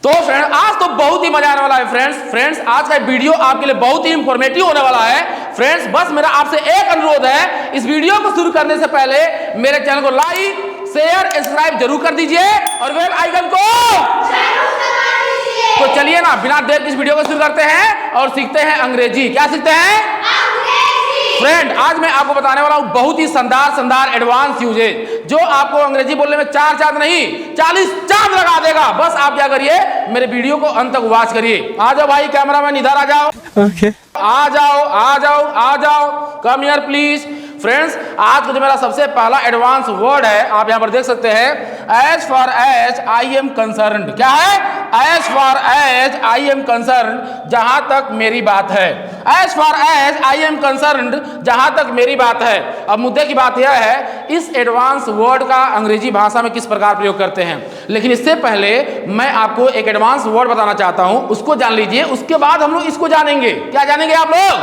तो फ्रेंड आज तो बहुत ही मजा आने वाला है फ्रेंड्स आज का वीडियो आपके लिए बहुत ही इंफॉर्मेटिव होने वाला है फ्रेंड्स। बस मेरा आपसे एक अनुरोध है, इस वीडियो को शुरू करने से पहले मेरे चैनल को लाइक शेयर सब्सक्राइब जरूर कर दीजिए और बेल आइकन को तो चलिए ना बिना देर इस वीडियो को शुरू करते हैं और सीखते हैं अंग्रेजी। क्या सीखते हैं? फ्रेंड आज मैं आपको बताने वाला हूं बहुत ही शानदार एडवांस यूजेज जो आपको अंग्रेजी बोलने में 4 चांद नहीं 40 चांद लगा देगा। बस आप क्या करिए, मेरे वीडियो को अंत तक वॉच करिए। आ जाओ भाई कैमरामैन, इधर आ जाओ। ओके आ जाओ कम हियर प्लीज। फ्रेंड्स आज का जो मेरा सबसे पहला एडवांस वर्ड है आप यहां पर देख सकते हैं, as far as I am concerned. क्या है? As far as I am concerned, जहां तक मेरी बात है। As far as I am concerned, जहां तक मेरी बात है। अब मुद्दे की बात यह है इस एडवांस वर्ड का अंग्रेजी भाषा में किस प्रकार प्रयोग करते हैं, लेकिन इससे पहले मैं आपको एक एडवांस वर्ड बताना चाहता हूं, उसको जान लीजिए, उसके बाद हम लोग इसको जानेंगे। क्या जानेंगे आप लोग?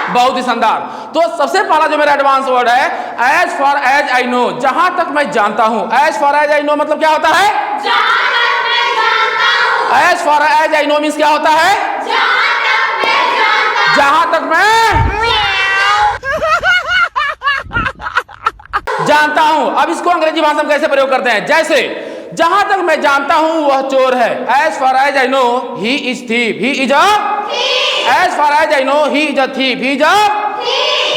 बहुत ही शानदार। तो सबसे पहला जो मेरा एडवांस वर्ड है, as far as I know, जहां तक मैं जानता हूं। As far as I know मतलब क्या होता है? As far as I know means क्या होता है? जहां तक मैं जानता हूं। अब इसको अंग्रेजी भाषा में कैसे प्रयोग करते हैं? जैसे जहां तक मैं जानता हूं वह चोर है। As far as I know he is thief, he is a. As far as I know he is a thief, he is a.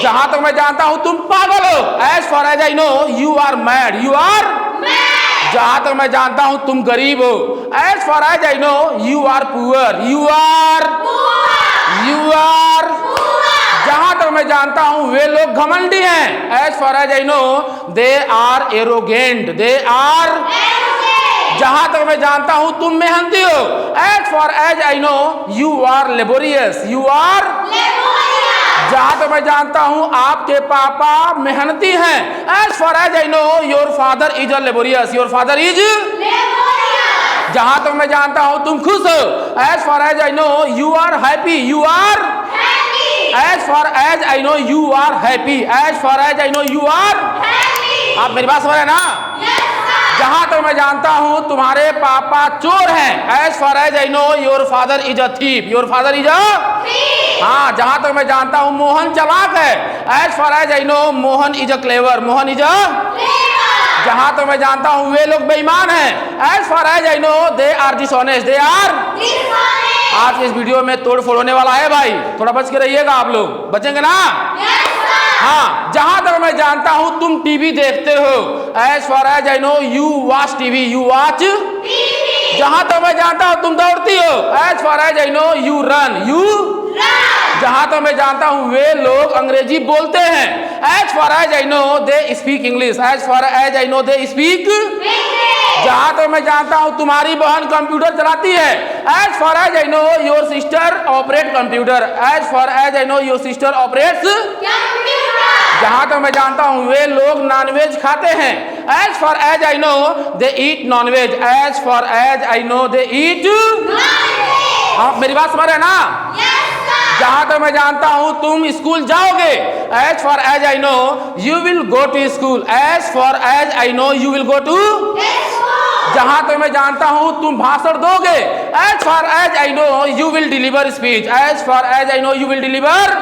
जहां तक मैं जानता हूं तुम पागल हो। As far as I know you are mad, you are. जहां तक मैं जानता हूं तुम गरीब हो। As far as I know you are poor, you are. जहां तक मैं जानता हूं वे लोग घमंडी हैं। As far as I know they are arrogant, they are. जहां तक मैं जानता हूं तुम मेहनती हो। As far as I know you are laborious, you are. जहां तक मैं जानता हूं आपके पापा मेहनती हैं। As far as I know your father is a laborious, your father is. जहां तक मैं जानता हूं तुम खुश हो। As far as I know you are happy, you are. As far as I know you are happy, as far as I know you are. आप मेरी बात समझ रहे हैं ना? जहां तक मैं जानता हूं तुम्हारे पापा चोर हैं। As far as I know your father is a thief, your father is a. हाँ, जहां तक मैं जानता हूं मोहन चालाक है। As far as I know Mohan is a clever, Mohan is a. जहां तक मैं जानता हूं वे लोग बेईमान हैं। As far as I know they are dishonest, they are. आज इस वीडियो में तोड़ फोड़ होने वाला है भाई, थोड़ा बच के रहिएगा आप लोग, बचेंगे ना? हाँ, जहां तक मैं जानता हूं तुम टीवी देखते हो। As far as I know you watch TV, you watch. जहां तक मैं जानता हूं तुम दौड़ती हो। As far as I know you run, you. जहां तक मैं जानता हूं वे लोग अंग्रेजी बोलते हैं। As far as I know they speak English, as far as I know they speak. जहां तक मैं जानता हूं तुम्हारी बहन कंप्यूटर चलाती है। As far as I know your sister operate computer, as far as I know your sister operates. जहां तक मैं जानता हूं वे लोग नॉनवेज खाते हैं। As far as I know they eat nonveg, as far as I know they eat. आप मेरी बात समझ रहे हैं ना? जहां तक मैं जानता हूं तुम स्कूल जाओगे। As far as I know you will go to school, as far as I know you will go to. जहां तक मैं जानता हूं तुम भाषण दोगे। As far as I know you will deliver speech, as far as I know you will deliver.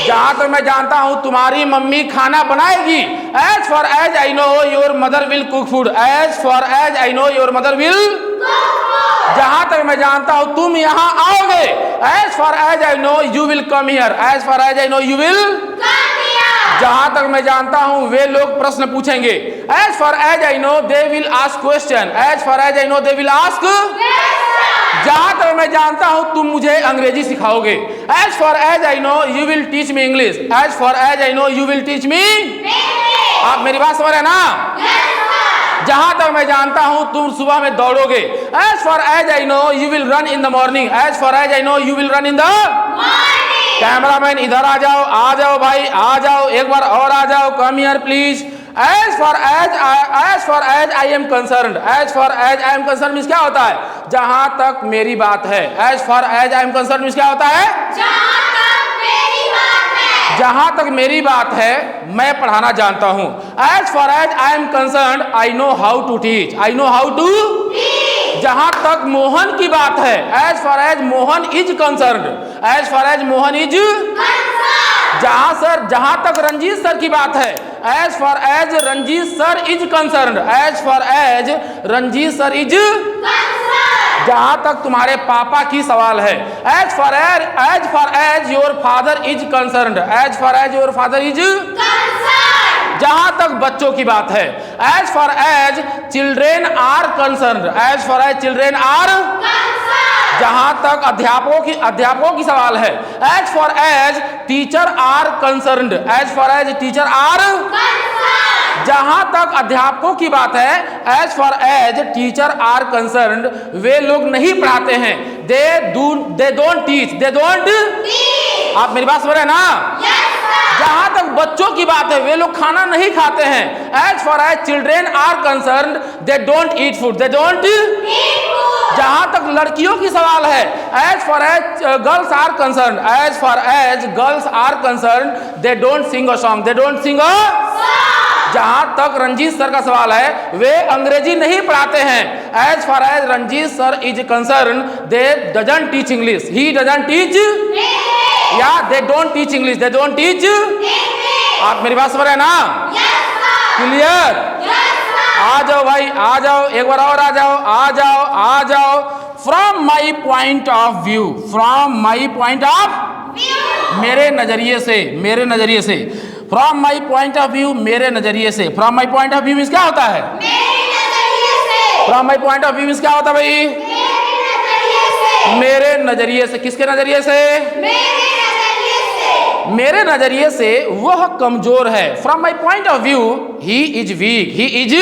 जहां तक मैं जानता हूं तुम्हारी मम्मी खाना बनाएगी। As far as I know your mother will cook food, as far as I know your mother will. जहां तक मैं जानता हूं तुम यहां आओगे। As far as I know you will come here, as far as I know you will. जहां तक मैं जानता हूं वे लोग प्रश्न पूछेंगे। As far as I know they will ask question, as far as I know they will ask. जहां तक मैं जानता हूं तुम मुझे अंग्रेजी सिखाओगे। As far as I know you will teach me English, as far as I know you will teach me. आप मेरी बात समझ रहे हैं ना? जहां तक मैं जानता हूं तुम सुबह में दौड़ोगे। As far as I know you will run in the morning, as far as I know you will run in the. Cameraman इधर आ जाओ भाई, आ जाओ एक बार और आ जाओ, come here please. As far as I am concerned, as far as I am concerned means क्या होता है? जहां तक मेरी बात है। As far as I am concerned means क्या होता है? जहां तक मेरी बात है मैं पढ़ाना जानता हूं। As far as I am concerned I know how to teach, I know how to. जहां तक मोहन की बात है, as far as Mohan is concerned, as far as Mohan is, जहां तक रंजीत सर की बात है, as far as Ranjit sir is concerned, as far as Ranjit sir is, जहां तक तुम्हारे पापा की सवाल है, as far as your father is concerned, as far as your father is, जहां तक बच्चों की बात है, as far as children are concerned, as far as children are, जहां तक अध्यापकों की सवाल है, as far as teacher are concerned, as far as teacher are, जहां तक अध्यापकों की बात है, as far as teacher are concerned, वे लोग नहीं पढ़ाते हैं, they don't teach, they don't, आप मेरी बात समझ रहे हैं ना? जहां तक बच्चों की बात है, वे लोग खाना नहीं खाते हैं, as far as children are concerned, they don't eat food, they don't, जहां तक लड़कियों की सवाल है, as far as girls are concerned, as far as girls are concerned, they don't sing a song, they don't sing a, जहां तक Ranjeet sir का सवाल है, वे अंग्रेजी नहीं पढ़ाते हैं, as far as Ranjit sir is concern, they doesn't teach English, he doesn't teach, या they don't teach English, they don't teach, आप मेरी बात समझ रहे हैं ना? क्लियर? आ जाओ भाई, आ जाओ, एक बार और आ जाओ, आ जाओ, आ जाओ। From my point of view, from my point of, मेरे नजरिए से, मेरे नजरिए से, from my point of view, मेरे नजरिए से, from my point of view means क्या होता है? From my point of view means क्या होता है भाई? मेरे नजरिए से, किसके नजरिए से? मेरे नजरिए से वह कमजोर है। From my point of view he is weak, he is,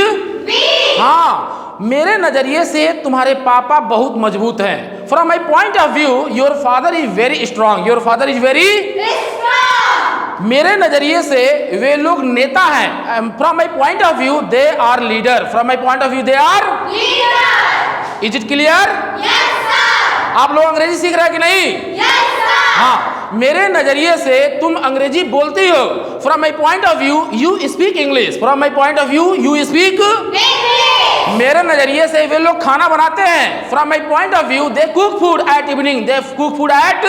हाँ, मेरे नजरिए से तुम्हारे पापा बहुत मजबूत हैं। From my point of view your father is very strong, your father is very, मेरे नजरिए से वे लोग नेता हैं। From my point of view they are leader, from my point of view they are leader. Is it clear? आप लोग अंग्रेजी सीख रहे हैं कि नहीं? हाँ, मेरे नजरिए से तुम अंग्रेजी बोलती हो। From my point of view you speak English, from my point of view you speak, मेरे नजरिए से वे लोग खाना बनाते हैं। From my point of view they cook food at evening, they cook food at,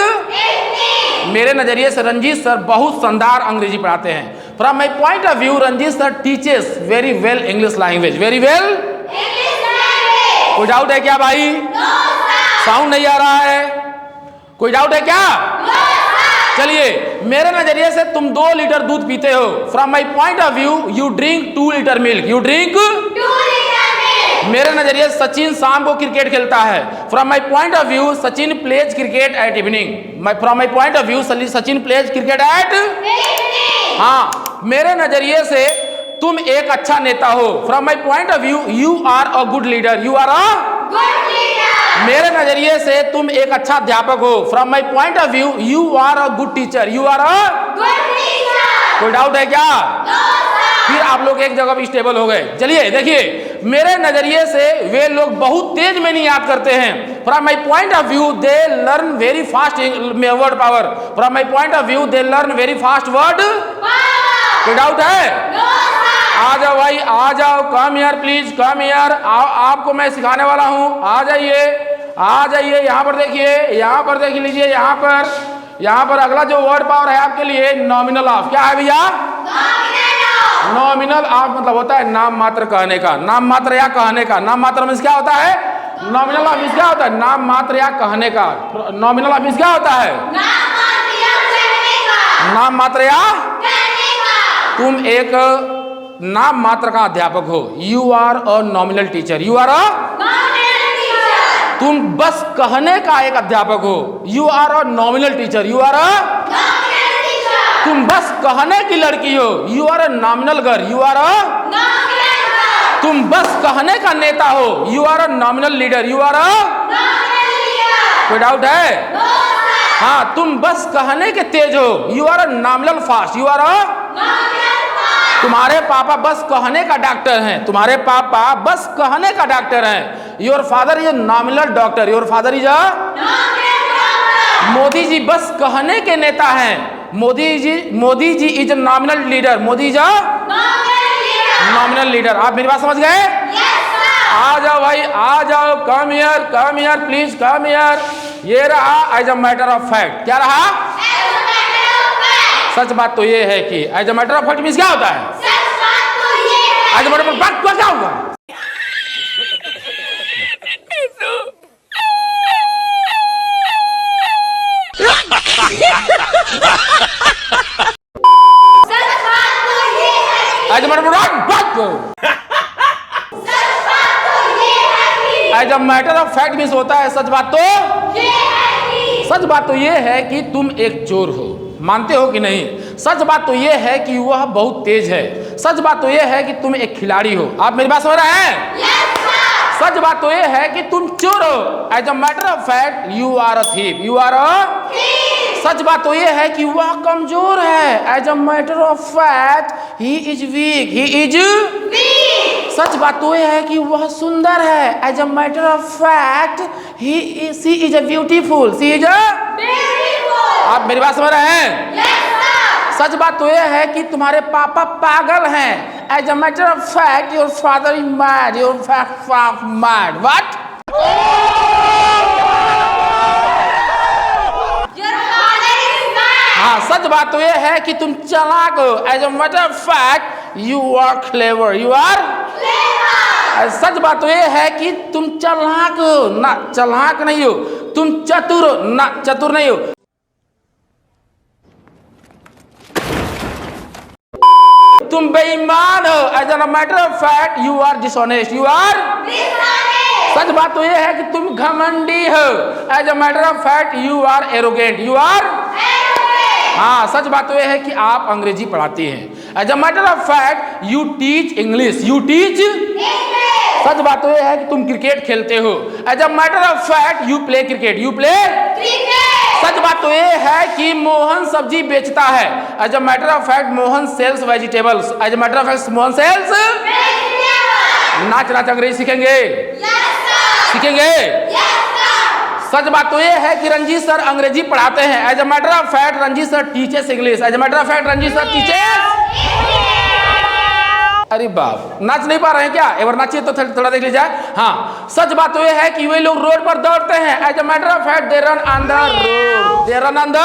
मेरे नजरिए से रंजीत सर बहुत शानदार अंग्रेजी पढ़ाते हैं। From my point of view Ranjeet sir teaches very well English language, very well. कोई डाउट है क्या भाई? साउंड नहीं आ रहा है? कोई डाउट है क्या? चलिए, मेरे नजरिए से तुम 2 लीटर दूध पीते हो। From my point of view you drink 2 litre milk, you drink 2 litre milk. मेरे नजरिए से सचिन शाम को क्रिकेट खेलता है। From my point of view Sachin plays cricket at evening, from my point of view Sachin plays cricket at evening. हाँ, मेरे नजरिए से तुम एक अच्छा नेता हो। From my point of view you are a good leader, you are a good leader. मेरे नजरिए से तुम एक अच्छा अध्यापक हो। From my point of view you are a good teacher, you are a good teacher. कोई डाउट है क्या? फिर आप लोग एक जगह भी स्टेबल हो गए। चलिए देखिए, मेरे नजरिए से वे लोग बहुत तेज में नहीं याद करते हैं। From my point of view they learn very fast word power, from my point of view they learn very fast word power. कोई डाउट है? आ जाओ भाई, आ जाओ, come here please, come here. आपको मैं सिखाने वाला हूँ, आ जाइए, आ जाइए। यहाँ पर देखिए, यहाँ पर देख लीजिए, यहाँ पर अगला जो वर्ड पावर है आपके लिए नॉमिनल ऑफ। क्या है भैया? नॉमिनल ऑफ मतलब होता है नाम मात्र कहने का, नाम मात्र या कहने का। नाम मात्र मीन्स क्या होता है? नॉमिनल ऑफ मीन्स क्या होता है? नाम मात्र या कहने का। नॉमिनल ऑफ मीन्स क्या होता है? नाम मात्र या कहने का। तुम एक नाम मात्र का अध्यापक हो। You are a nominal teacher, you are a nominal teacher. तुम बस कहने का एक अध्यापक हो। You are a nominal teacher, you are a nominal teacher. तुम बस कहने की लड़की हो। You are a nominal girl, you are a nominal girl. तुम बस कहने का नेता हो। You are a nominal leader, you are a nominal leader. कोई डाउट है? हाँ, तुम बस कहने के तेज हो। You are a nominal fast, you are a nominal. तुम्हारे पापा बस कहने का डॉक्टर हैं, तुम्हारे पापा बस कहने का डॉक्टर हैं। Your father is nominal doctor, your father is a nominal doctor. Modi ji बस कहने के नेता हैं। Modi ji is a nominal leader, Modi is a nominal leader. आप मेरी बात समझ गए? आ जाओ भाई, आ जाओ, come here please, come here. ये रहा as a matter of fact. क्या रहा? सच बात तो ये है कि as a matter of fact means क्या होता है? As a matter of fact क्या होगा? As a matter of as a matter of fact means होता है सच बात तो ये है। सच बात तो ये है कि तुम एक चोर हो। मानते हो कि नहीं? सच बात तो ये है कि वह बहुत तेज है। सच बात तो ये है कि तुम एक खिलाड़ी हो। आप मेरी बात समझ रहे हैं? सच बात तो ये है कि तुम चोर हो। As a matter of fact you are a thief, you are a. सच बात तो ये है कि वह कमजोर है। As a matter of fact he is weak, he is weak. सच बात तो ये है कि वह सुंदर है। As a matter of fact she is a beautiful, she is a beautiful. आप मेरी बात समझ रहे हैं? yes, सच बात तो ये है कि तुम्हारे पापा पागल हैं। As a matter of fact your father is mad, your father mad. What? हाँ, सच बात तो ये है कि तुम चालाक हो। As a matter of fact you are clever, you are clever. सच बात तो ये है कि तुम चालाक हो, ना चालाक नहीं हो। तुम चतुर हो, ना चतुर नहीं हो। तुम बेईमान हो। As a matter of fact you are dishonest, you are dishonest. सच बात तो ये है कि तुम घमंडी हो। As a matter of fact you are arrogant, you are. हाँ, सच बात तो ये है कि आप अंग्रेजी पढ़ाती हैं। As a matter of fact you teach English, you teach English. सच बात तो ये है कि तुम क्रिकेट खेलते हो। As a matter of fact you play cricket, you play cricket. सच बात तो ये है कि मोहन सब्जी बेचता है। As a matter of fact Mohan sells vegetables. As a matter of fact Mohan sells vegetables. नाच नाच अंग्रेजी सीखेंगे? सीखेंगे? सच बात तो ये है कि रंजीत सर अंग्रेजी पढ़ाते हैं। As a matter of fact Ranjeet sir teachers English. As a matter of fact Ranjeet sir teachers. अरे बाप, नाच नहीं पा रहे हैं क्या? एक बार नाचिए तो थोड़ा देख लीजिए। हाँ, सच बात तो ये है कि वे लोग रोड पर दौड़ते हैं। As a matter of fact they run on the road, they run on the.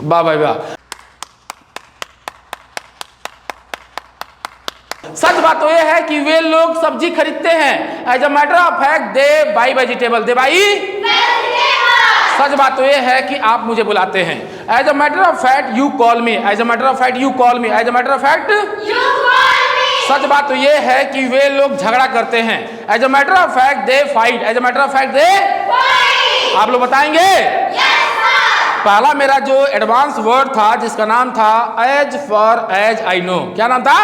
वाह भाई वाह। सच बात तो ये है कि वे लोग सब्जी खरीदते हैं। As a matter of fact they buy vegetable, they buy vegetable. सच बात तो ये है कि आप मुझे बुलाते हैं। As a matter of fact you call me. As a matter of fact you call me. As a matter of fact you call me. सच बात तो ये है कि वे लोग झगड़ा करते हैं। As a matter of fact they fight. As a matter of fact they fight. आप लोग बताएंगे? पहला मेरा जो एडवांस वर्ड था जिसका नाम था as far as I know. क्या नाम था?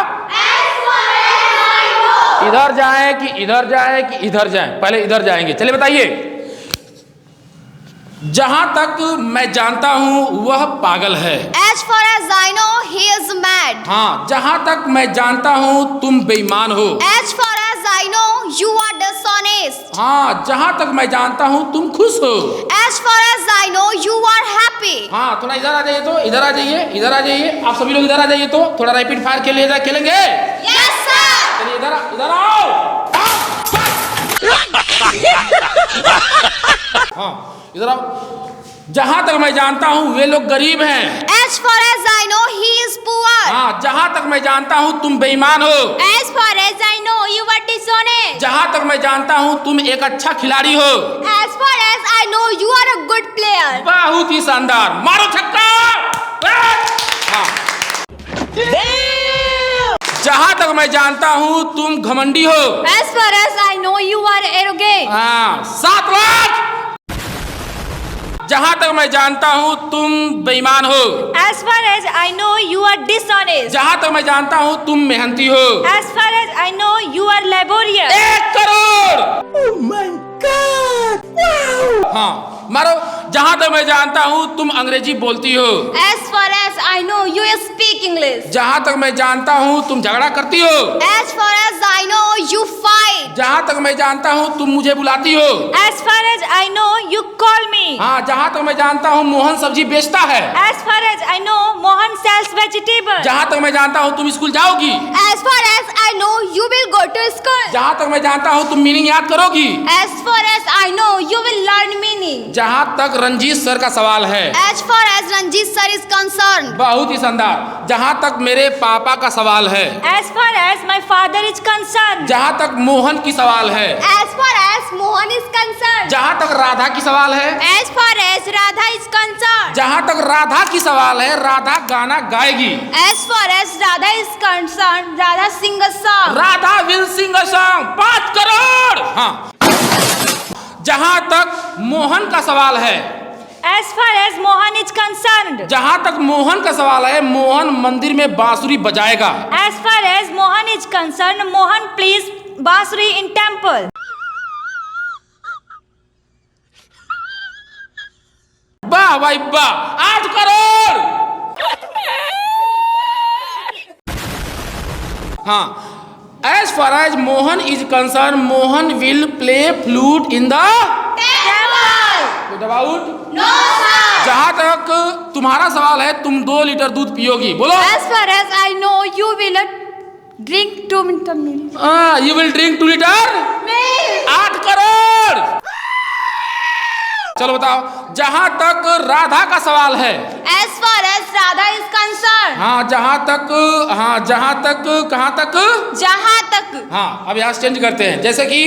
इधर जाएं कि इधर जाएं कि इधर जाएं? पहले इधर जाएंगे। चलिए बताइए। जहां तक मैं जानता हूं वह पागल है। As far as I know, he is mad. हाँ, जहां तक मैं जानता हूं तुम बेईमान हो। As far as I know, you are dishonest. हाँ, जहां तक मैं जानता हूं तुम खुश हो। As far as I know, you are happy. हाँ, थोड़ा इधर आ जाइए, तो इधर आ जाइए, इधर आ जाइए। आप सभी लोग इधर आ जाइए, तो थोड़ा रैपिड फायर खेलेंगे। Yes, sir. चलिए इधर आओ। हाँ, इधर आओ। जहां तक मैं जानता हूं वे लोग गरीब हैं। As far as I know, he is poor. हाँ, जहां तक मैं जानता हूं तुम बेईमान हो। As far as I know, you are dishonest. जहां तक मैं जानता हूं तुम एक अच्छा खिलाड़ी हो। As far as I know, you are a good player. बहुत ही शानदार, मारो छक्का। हाँ। जहां तक मैं जानता हूं तुम घमंडी हो। As far as I know, you are arrogant. हाँ, 7 लाख। जहां तक मैं जानता हूं तुम बेईमान हो। As far as I know, you are dishonest. जहां तक मैं जानता हूं तुम मेहनती हो। As far as I know, you are laborious. 1 crore. Oh my God! Wow! हाँ, मारो। जहां तक मैं जानता हूं तुम अंग्रेजी बोलती हो। As far as I know, you speak English. जहां तक मैं जानता हूं तुम झगड़ा करती हो। As far as I know, you fight. जहाँ तक मैं जानता हूँ तुम मुझे बुलाती हो। As far as I know, you call me. हाँ, जहाँ तक मैं जानता हूँ मोहन सब्जी बेचता है। As far as I know, Mohan sells vegetables. जहाँ तक मैं जानता हूँ तुम स्कूल जाओगी। As far as I know, you will go to school. जहाँ तक मैं जानता हूँ तुम मीनिंग याद करोगी। As far as I know, you will learn meaning. जहाँ तक रंजीत सर का सवाल है, As far as Ranjit sir is concerned. बहुत ही शानदार। जहाँ तक मेरे पापा का सवाल है, As far as my father is concerned. जहाँ तक मोहन की सवाल है, As far as Mohan is concerned. जहाँ तक राधा की सवाल है, As far as Radha is concerned. जहाँ तक राधा की सवाल है, राधा गाना गाएगी। As far as Radha is concerned, Radha sing a song. Radha will sing a song 5 crore. हाँ, जहाँ तक मोहन का सवाल है, As far as Mohan is concerned. जहाँ तक मोहन का सवाल है, मोहन मंदिर में बांसुरी बजाएगा। As far as Mohan is concerned, Mohan plays bansuri in temple. वाह भाई वाह, 8 करोड़। हाँ, as far as Mohan is concerned, Mohan will play flute in the Temple. about। No sir. जहाँ तक तुम्हारा सवाल है, तुम 2 लीटर दूध पियोगी। बोलो। As far as I know, you will drink 2 milk. You will drink 2 litre. Milk. 8 crore. चलो बताओ, जहाँ तक राधा का सवाल है, As far as Radha is concerned. हाँ जहाँ तक कहाँ तक, जहाँ तक हाँ अब यहाँ चेंज करते हैं। जैसे कि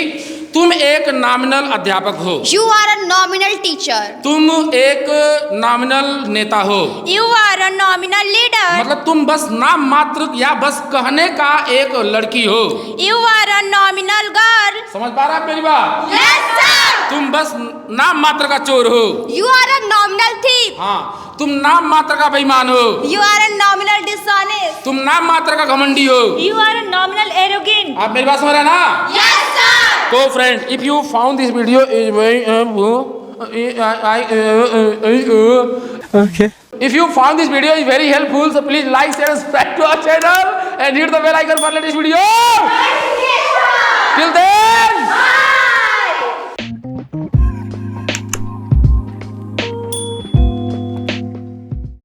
तुम एक नॉमिनल अध्यापक हो, you are a nominal teacher. तुम एक नॉमिनल नेता हो, You are a nominal leader. मतलब तुम बस नाम मात्र या बस कहने का एक लड़की हो। You are a nominal girl. समझ पा रहा है मेरी बात? Yes sir. तुम बस नाम मात्र का चोर हो। You are a nominal thief. हाँ, तुम नाम मात्र का बेईमान हो। You are a nominal dishonest. तुम नाम मात्र का घमंडी हो। You are a nominal arrogant. आप मेरी बात समझ रहे हैं ना? Yes sir. So friends, if you found this video is very okay. If you found this video is very helpful, so please like, share, and subscribe to our channel and hit the bell icon for latest video. Till then.